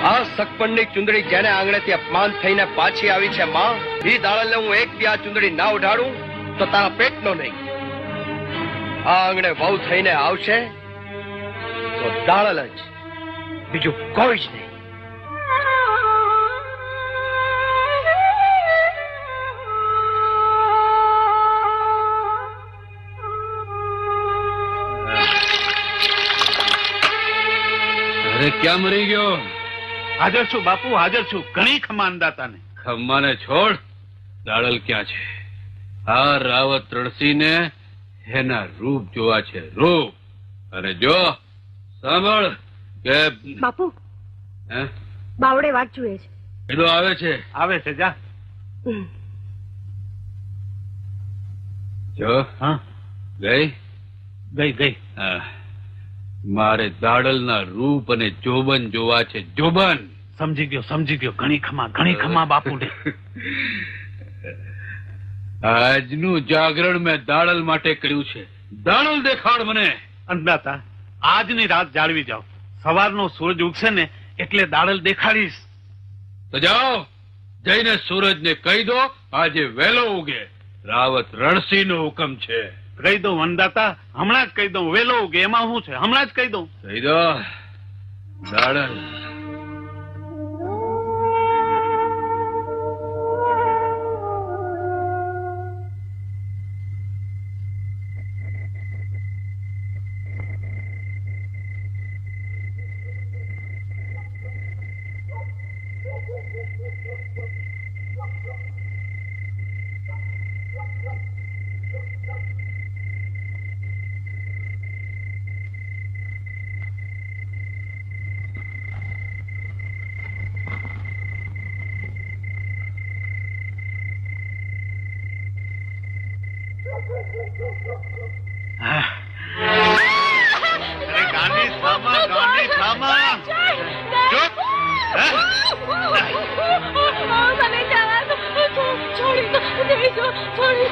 આ સકપણની ચુંદડી જેને આંગણેથી અપમાન થઈને પાછી આવી છે માં, એ દાળલને હું એક દી આ ચુંદડી ના ઉઢાડું તો તારા પેટનો નહીં. આ આંગણે વહુ થઈને આવશે તો દાળલ જ, બીજું કોઈ જ નહીં. અરે ક્યાં મરી ગયો? હાજર છું બાપુ, હાજર છું. ઘણી ખમાનદાતાને. ખમ્માને છોડ, દાડલ ક્યાં છે? આ રાવત રણસીને એના રૂપ જોવા છે, રૂપ. અને જો સાંભળ કે બાપુ હે બાવડે વાત જુએ છે. કીધું આવે છે. આવે છે, જા. જો હા, ગઈ ગઈ ગઈ. હા. મારે દાડલના રૂપ અને જોબન જોવા છે, જોબન. સમજી ગયો, સમજી ગયો. ઘણી ખમા બાપુ ને. આજનું જાગરણ મેં દાડલ માટે કર્યું છે. દાડલ દેખાડ મને. અંદાતા આજની રાત જાળવી જાઓ. સવારનો સૂરજ ઉગશે ને એટલે દાડલ દેખાડીશ. તો જાઓ, જઈને સૂરજને કહી દો આજે વહેલો ઉગે. રાવત રણસિંહનો હુકમ છે. કહી દઉં વનદાતા, હમણાં જ કહી દઉં. વેલો ઉગે એમાં શું છે, હમણાં જ કહી દઉં. કહી દો દાડલ. ગાંડી થામા. ચૂપ. મને જવા દો, છોડી દો, છોડી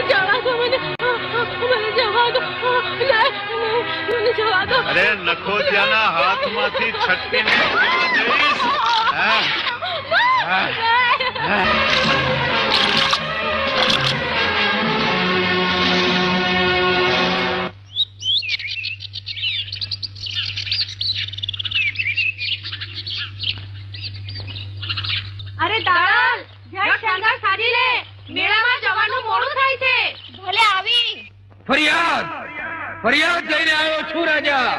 જવા દો, મને જવા દો, મને જવા દો. અરે નખોતિયાના હાથમાંથી છટકીને જઈશ. અરે દાડલ, જય શંકર સાજી લે, મેળામાં જવાનું મોડું થાય છે. ભલે આવી. ફરિયાદ લઈને આવ્યો છું રાજા.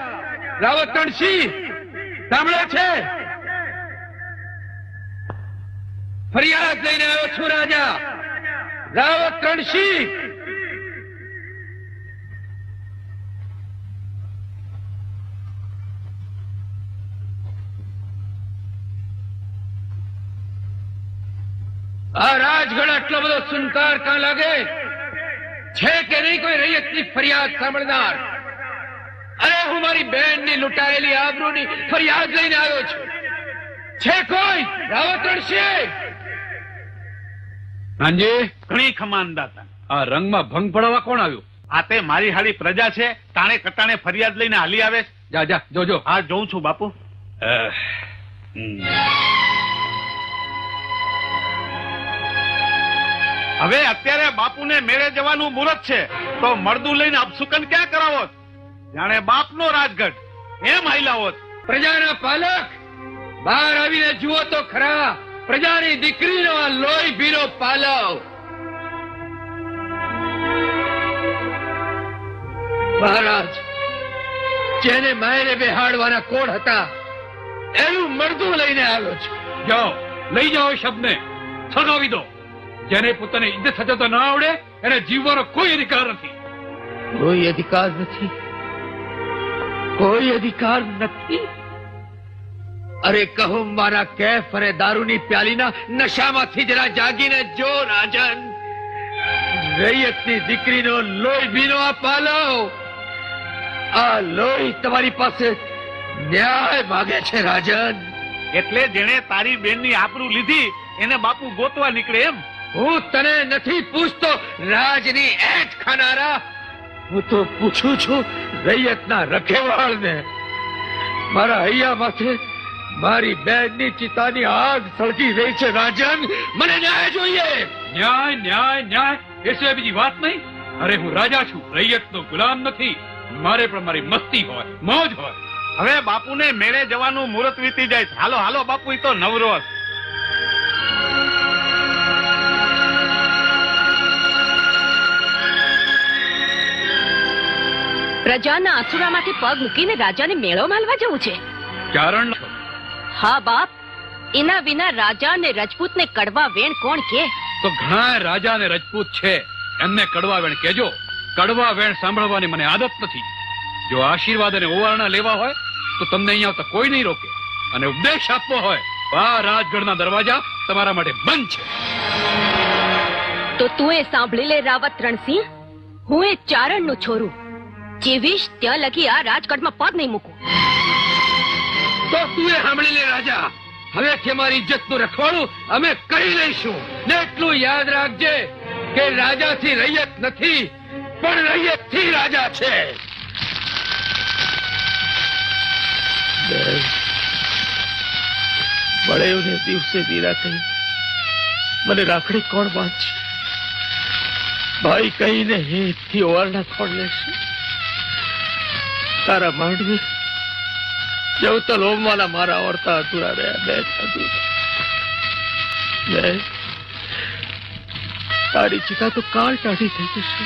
રાવત રણસિંહ સાંભળે છે? ફરિયાદ લઈને આવ્યો છું રાજા. રાવત રણસિંહ. આ રાજગઢ આટલો બધો સુનકાર કાં લાગે છે કે નહીં કોઈ રૈયતની ફરિયાદ સાંભળનાર? અરે હું મારી બહેનની લૂંટાયેલી આબરૂની ફરિયાદ લઈને આવ્યો છું. છે કોઈ? રાવત રણસિંહ. હાંજી, ઘણી ખમાનદાતા. આ રંગમાં ભંગ પડાવવા કોણ આવ્યું? આ તે મારી હાળી પ્રજા છે, તાણે કટાણે ફરિયાદ લઈને હાલી આવે. જા જા, જોજો. હા, જોઉં છું બાપુ. હવે અત્યારે બાપુને મેળે જવાનું મુહૂર્ત છે, તો મળદું લઈને અપસુકન ક્યાં કરાવો? જાણે બાપનો રાજગઢ એમ હાઈલાવોત. પ્રજાના પાલક બહાર આવીને જુઓ તો ખરા. પ્રજાની દીકરીનો આ લોહી ભીનો પાલવ. મહારાજ, જેને માયને બેહાડવાના કોણ હતા એનું મળદું લઈને આવ્યો છે. જાઓ, લઈ જાઓ શબને, સળગાવી દો. જેને પોતાને ઇજ્જત સજાવતા ના આવડે એને જીવવાનો કોઈ અધિકાર નથી. કોઈ અધિકાર નથી, કોઈ અધિકાર નથી. અરે કહો મારા કેફ અને દારૂની પ્યાલીના નશામાંથી જરા જાગીને જો રાજન. રૈયતની દીકરીનો લોહી ભીનો આ પાલવ. આ લોહી તમારી પાસે ન્યાય માગે છે રાજન. એટલે જેને તારી બેનની આબરૂ લીધી એને બાપુ ગોતવા નીકળે એમ? હું તને નથી પૂછતો રાજની એઠ ખાનારા, હું તો પૂછું છું રૈયતના રખેવાળને. મારા હૈયા માથે મારી બહેનની ચિતાની આગ સળગી રહી છે રાજન. મને ન્યાય જોઈએ. ન્યાય ન્યાય ન્યાય એ સિવાય બીજી વાત નહીં. અરે હું રાજા છું, રૈયતનો ગુલામ નથી. મારે પણ મારી મસ્તી હોય, મોજ હોય. હવે બાપુને મેળે જવાનું મુહૂર્ત વીતી જાય છે. હાલો હાલો બાપુ, ઈ તો નવરો છે. પ્રજાના આસુરામાંથી પગ મૂકીને રાજાને મેળો માલવા જવું છે. કારણ હા બાપ, એના વિના રાજા અને રજપૂતને કડવા વેણ કોણ કે? તો ઘણા રાજા અને રજપૂત છે, એમને કડવા વેણ કેજો. કડવા વેણ સાંભળવાની મને આદત નથી. જો આશીર્વાદ અને ઓવારણા લેવા હોય તો તમને અહીંયા આવતા કોઈ નહીં રોકે. અને ઉપદેશ આપવો હોય આ રાજગઢના દરવાજા તમારા માટે બંધ છે. તો તું એ સાંભળી લે રાવત રણસિંહ, હું એ ચારણનું છોરું. જીવીશ ત્યાં લગી આ રાજગઢમાં પગ નહીં મૂકું. તો તું એ સાંભળી લે રાજા, હવેથી અમારી ઇજ્જતનું રખવાડું અમે કરી લઈશું. ને એટલું યાદ રાખજે કે રાજાથી રૈયત નથી, પણ રૈયતથી રાજા છે. બળેવને દિવસે વીરા કહી મને રાખડી કોણ બાંધશે? ભાઈ કહીને હેતથી ઓવારણા કોણ લેશે? તારા માંડવી જવતલ હોમવાના મારા ઓરતા અધૂરા રહ્યા. બે તારી ચિતા તો કાળ ટાઢી થઈ જશે,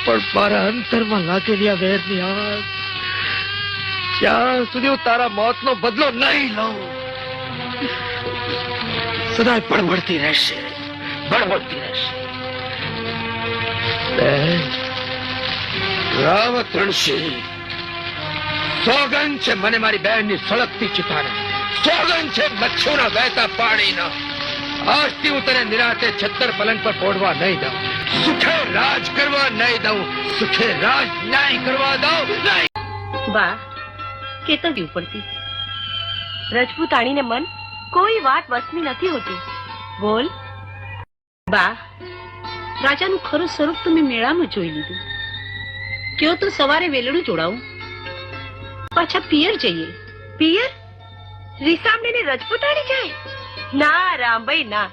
પણ મારા અંતરમાં લાગેલી આ વેરની આગ જ્યાં સુધી હું તારા મોતનો બદલો નહીં લઉં સદાય બળબડતી રહેશે, બળબડતી રહેશે. રાવત રણસિંહ, સોગન છે મને મારી બહેનની સળગતી ચિતાના, સોગન છે મચ્છુના વહેતા પાણીના. આજથી હું તને નિરાતે છત્તર પલંગ પર પોડવા નહીં દઉં, સુખે રાજ કરવા નહીં દઉં, સુખે રાજ ન્યાય કરવા દઉં નહીં. બા કેતવ્યું પડતી રજપૂતાણીને મન કોઈ વાત વસની નથી હોતી. બોલ બા, રાજાનું ખરું સ્વરૂપ તો મેં મેળામાં જોઈ લીધું. કયો તો સવારે વેલડું જોડાવું, પાછા પિયર જઈએ. પિયર? રીસામણીને રજપૂતાણી જાય? ના રામભાઈ ના,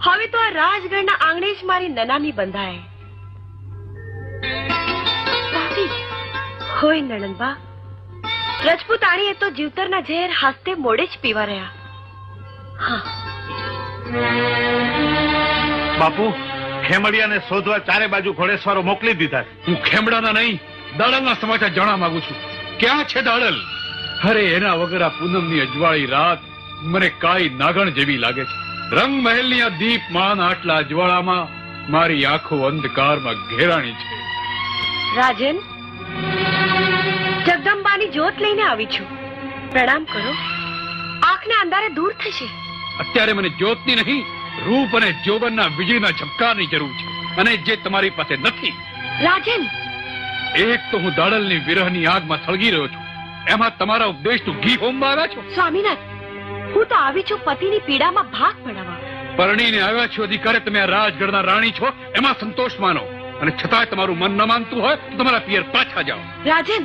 હવે તો આ રાજગઢના આંગણે જ મારી નનામી બંધાય. ભાભી, હોય નણંદબા, રજપૂતાણીએ તો જીવતરના ઝેર હાસ્તે મોડે જ પીવા રહ્યા. હા બાપુ, ખેમડિયાને શોધવા ચારે બાજુ ઘોડેસવારો મોકલી દીધા છે. હું ખેમડાના નહીં, દાડલના સમાચાર જાણવા માંગુ છું. ક્યાં છે દાડલ? અરે એના વગર આ પૂનમની અજવાળી રાત મને કાળી નાગણ જેવી લાગે છે. રંગ મહેલની આ દીપમાન આટલા અજવાળામાં મારી આંખો અંધકારમાં ઘેરાણી છે. રાજન, જગદંબાની જ્યોત લઈને આવી છું, પ્રણામ કરો. આંખને અંધારે દૂર થશે. અત્યારે મને જ્યોતની નહીં, રૂપ અને જોબનના વીજળીના ઝબકારની જરૂર છે, અને જે તમારી પાસે નથી. રાજન, એક તો હું દાડલની વિરહની આગમાં સળગી રહ્યો છું, એમાં તમારા ઉપદેશનું ઘી હોમવા આવ્યા છો. સ્વામિનાથ, હું તો આવી છું પતિની પીડામાં ભાગ પડાવવા. પરણીને આવ્યા છો અધિકારે તમે આ રાજગઢના રાણી છો, એમાં સંતોષ માનો. અને છતાંય તમારું મન ન માનતું હોય તો તમારા પિયર પાછા જાઓ. રાજન,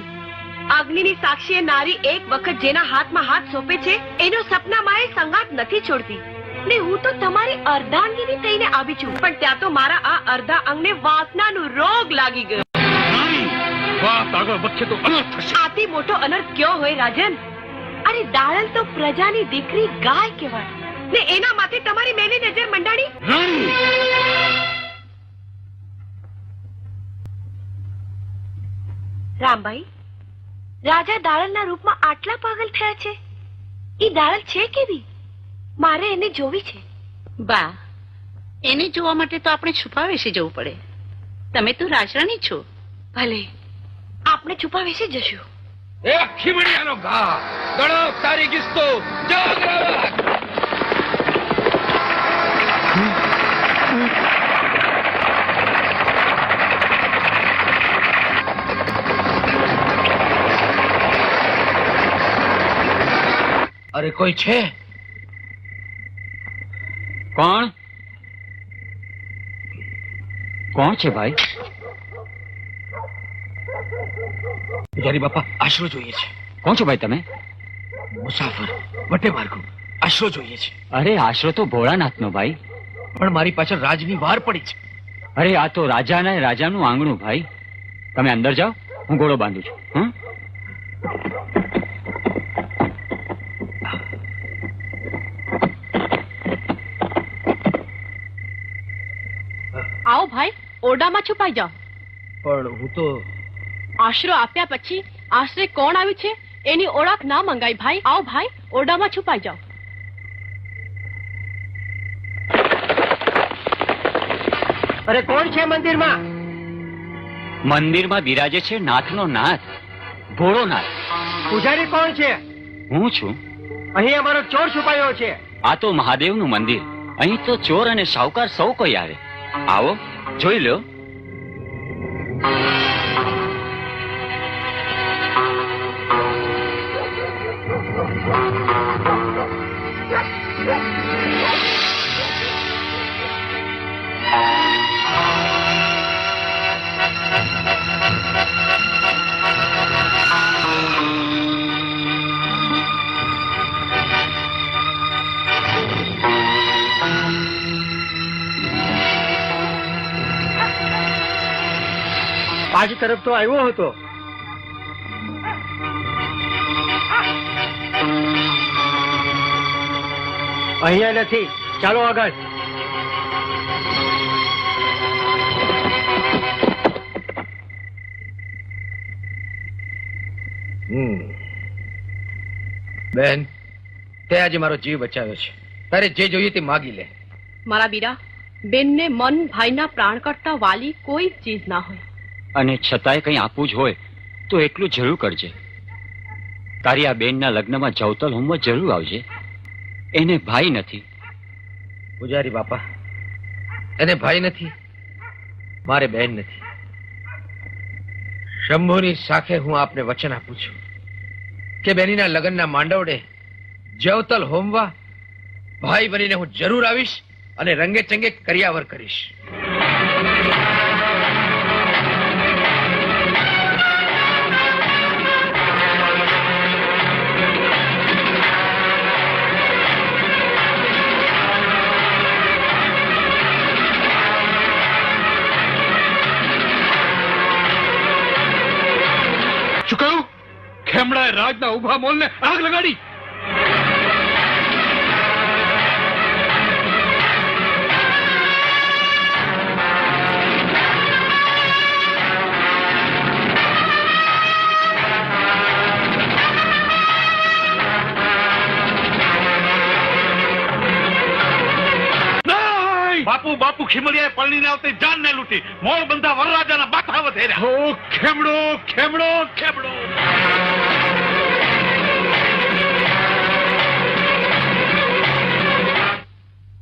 અગ્નિની સાક્ષીએ નારી એક વખત જેના હાથમાં હાથ સોંપે છે એનો સપનામાં એ સંગાત નથી છોડતી. ને હું તો તમારી અર્ધાંગીની થઈને આવી છું, પણ ત્યાં તો મારા આ અર્ધા અંગને વાસનાનું રોગ લાગી ગયો. વાત આગળ વધશે તો અનર્થ થશે. આથી મોટો અનર્થ કયો હોય રાજન? અરે દાડલ તો પ્રજાની દીકરી ગાય કહેવાય, ને એના માથે તમારી મેલી નજર મંડાણી. રાણી, રામભાઈ, રાજા દાડલના રૂપમાં આટલા પાગલ થયા છે. ઈ દાડલ છે કેવી? મારે એને જોવી છે. બા, એને જોવા માટે તો આપણે છુપાવેશે જવું પડે. તમે તો રાજરાણી છો. ભલે, આપણે છુપાવેશે જશું. એ ખીમડિયાનો ઘા ગણો તારી કિસ્તો જાગ રાવત. અરે કોઈ છે? કોણ કોણ છે ભાઈ? પૂજારી બાપા, આશરો જોઈએ છે. કોણ છો ભાઈ તમે? મુસાફર વટે માર્ગો આશરો જોઈએ છે. અરે આશરો તો ભોળાનાથનો ભાઈ. પણ મારી પાછળ રાજની વાર પડી છે. અરે આ તો રાજાનું આંગણું ભાઈ. તમે અંદર જાઓ, હું ઘોડો બાંધું છું. હં? આવો ભાઈ, ઓરડામાં છુપાઈ જાઓ. પણ હું તો આશરો આપ્યા પછી આશરે કોણ આવ્યું છે એની ઓળખ ના મંગાઈ ભાઈ. આવો ભાઈ, ઓરડામાં છુપાઈ જાઓ. અરે કોણ છે મંદિરમાં? મંદિરમાં બિરાજે છે નાથનો નાથ, ભોળોનાથ. પૂજારી કોણ છે? હું છું. અહીં અમારો ચોર છુપાયો છે. આ તો મહાદેવનું મંદિર. અહીં તો ચોર અને સાહુકાર સૌ કોઈ આવે. આવો, જોઈ લો. બાજુ તરફ તો આવ્યો હતો. અહીંયા નથી. ચાલો આગળ. બેન, તે આજે મારો જીવ બચાવ્યો છે. તારે જે જોઈએ તે માગી લે. મારા બીરા, બેનને મન ભાઈના પ્રાણ કરતા વાલી કોઈ ચીજ ના હોય. અને છતાંય કંઈ આપવું જ હોય તો એટલું જરૂર કરજે. તારી આ બેનના લગ્નમાં જવતલ હોમવા જરૂર આવજે. એને ભાઈ નથી. પૂજારી બાપા, એને ભાઈ નથી, મારે બહેન નથી. શંભુની સાખે હું આપને વચન આપું છું કે બેનીના લગ્નના માંડવડે જવતલ હોમવા ભાઈ બનીને હું જરૂર આવીશ અને રંગે ચંગે કરિયાવર કરીશ. શું કહ્યું? ખેમડાએ રાજના ઉભા મોલને આગ લગાડી. બાપુ બાપુ ખીમડિયાએ પલણીને આવતી જાનને લૂંટી મોર બંધા વરરાજાના બાથા વધેર્યા. હો ખેમડો, ખેમડો, ખેમડો.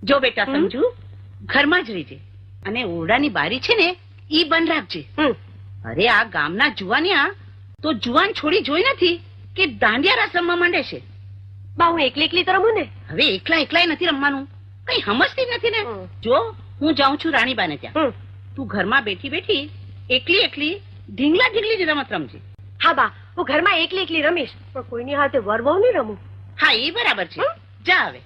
જો બેટા સમજુ, ઘરમાં જ રહેજે અને ઓરડાની બારી છે ને ઈ બંધ રાખજે. અરે આ ગામના જુવાનિયા તો જુવાન છોડી જોઈ નથી કે દાંડિયા રાસ રમવા માંડે છે. બા હું એકલી એકલી તો રમું ને. હવે એકલા એકલાય નથી રમવાનું, કઈ સમજતી જ નથી ને. જો હું જાઉં છું રાણીબાને ત્યાં, તું ઘરમાં બેઠી બેઠી એકલી એકલી ઢીંગલા ઢીંગલી જ રમત રમજે. હા બા, હું ઘરમાં એકલી એકલી રમીશ, પણ કોઈની હાથે વર બહુ નહીં રમું. હા એ બરાબર છે. જા હવે.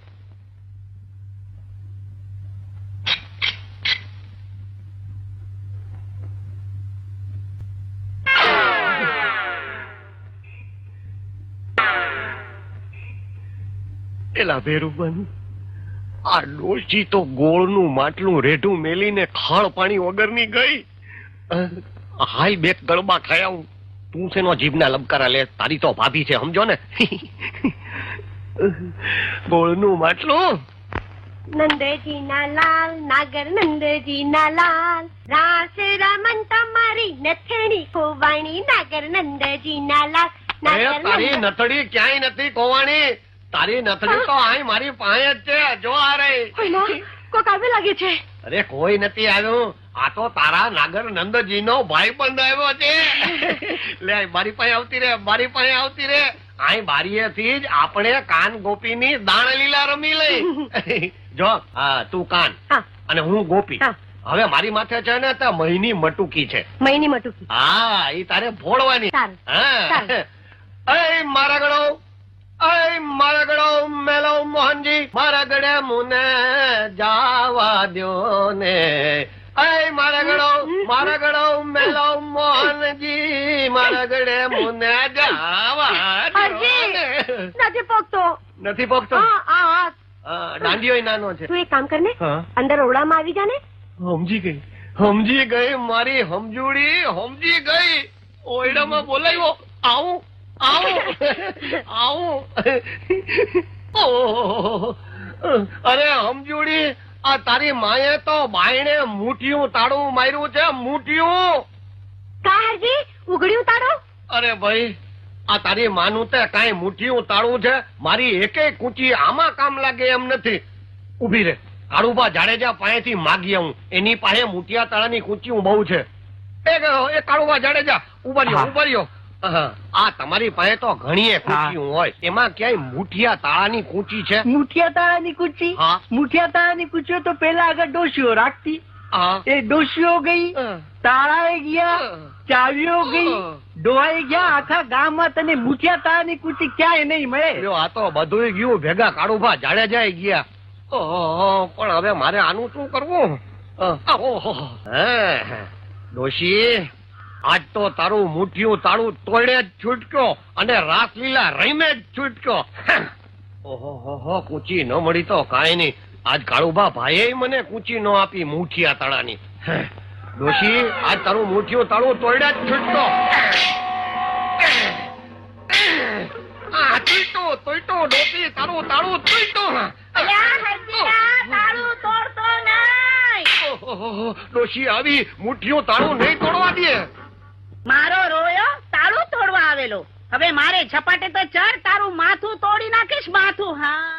એલા ભેરુબન, આ ડોશી તો ગોળનું માટલું રેઢું મેલીને ખાળ પાણી વગરની ગઈ. હાલ બે ગળબા ખાયા હું. તું શેનો જીભના લબકારા લે? તારી તો ભાભી છે, સમજો ને. ગોળનું માટલું. નંદજી ના લાલ, નાગર નંદજી ના લાલ, રાસ રમન તમારી નથણી ખોવાણી, નાગર નંદજી ના લાલ. તારી નથડી ક્યાંય નથી ખોવાણી. તારી નથડી તો આય મારી પાસે જ છે. જો આ રહી. કોક આવે લાગે છે. અરે કોઈ નથી આવ્યું. આ તો તારા નાગર નંદજી નો ભાઈ બંધ આવ્યો છે. લે મારી પાસે આવતી રે, મારી પાસે આવતી રે. આય બારીએથી જ આપણે કાન ગોપીની દાણ લીલા રમી લઈ. જો હા, તું કાન અને હું ગોપી. હવે મારી માથે છે ને તો મહીની મટુકી છે. મહીની મટુકી. હા, એ તારે ભોળવાની. હા, અય મારા ગળો, અય મુને જાવા દ્યો ને અય મારા ગળો મેલો મોહનજી મારા ગળે મુને જાવા દ્યો ને. નથી પોકતો. નથી પોકતો? દાંડિયો નાનો છે. તું એક કામ કર ને, હા. અંદર ઓરડામાં આવી જા ને. સમજી ગઈ મારી સમજૂડી સમજી ગઈ. ઓરડામાં બોલાવ્યો. આવું ઓહો. અરે સમજૂડી, આ તારી માએ તો બાયણે મુઠિયું તાળું માર્યું છે. મુઠિયું. કા હરજી ઉઘડ્યું તારો? અરે ભાઈ, આ તારી માનું તે કાંઈ મુઠિયું તાળું છે? મારી એકેય કૂંચી આમાં કામ લાગે એમ નથી. ઉભી રે, કાળુભા જાડેજા પાસેથી માગી આવું. એની પાસે મુઠિયા તાળાની કૂંચીઓ બહુ છે. એ કાળુભા જાડેજા ઉભા રહ્યો. આ તમારી પાસે તો ઘણી કૂંચીઓ હોય, એમાં ક્યાંય મુઠિયા તાળાની કૂંચી છે? મુઠિયા તાળાની કૂચી? હા. મુઠિયા તાળાની કૂચીઓ તો પેલા આગળ ડોશીઓ રાખતી. હા. એ ડોશીઓ ગઈ, તાળાએ ગયા, ચાવીઓ ગઈ, ડોહાઈ ગયા. આખા ગામમાં તને મુઠિયા તાળાની કૂચી ક્યાંય નહીં મળે. લ્યો, આ તો બધું ગયું ભેગા. કાળુભા જાડેજા ગયા. ઓહો, પણ હવે મારે આનું શું કરવું? ડોશી, આજ તો તારું મુઠિયું તાળું તોડે જ છૂટક્યો અને રાસલીલા રહીને જ છૂટક્યો. ઓહો, કૂચી ન મળી તો કાંઈ નહીં. આજ કાળુભા ભાઈએ મને કૂચી ન આપી મુઠિયા તાળાની. ડોશી, આજ તારું મુઠિયું તાળું તોડે જ છૂટતો. તોડતો ડોશી, તારું તાળું તોડતો. તાળું તોડતો નહીં. ડોશી આવી મુઠ્ઠીઓ તાળું નહીં તોડવા દે. મારો રોયો તાળું તોડવા આવેલો. હવે મારે ઝપાટે તો ચડ, તારું માથું તોડી નાખીશ. માથું. હા.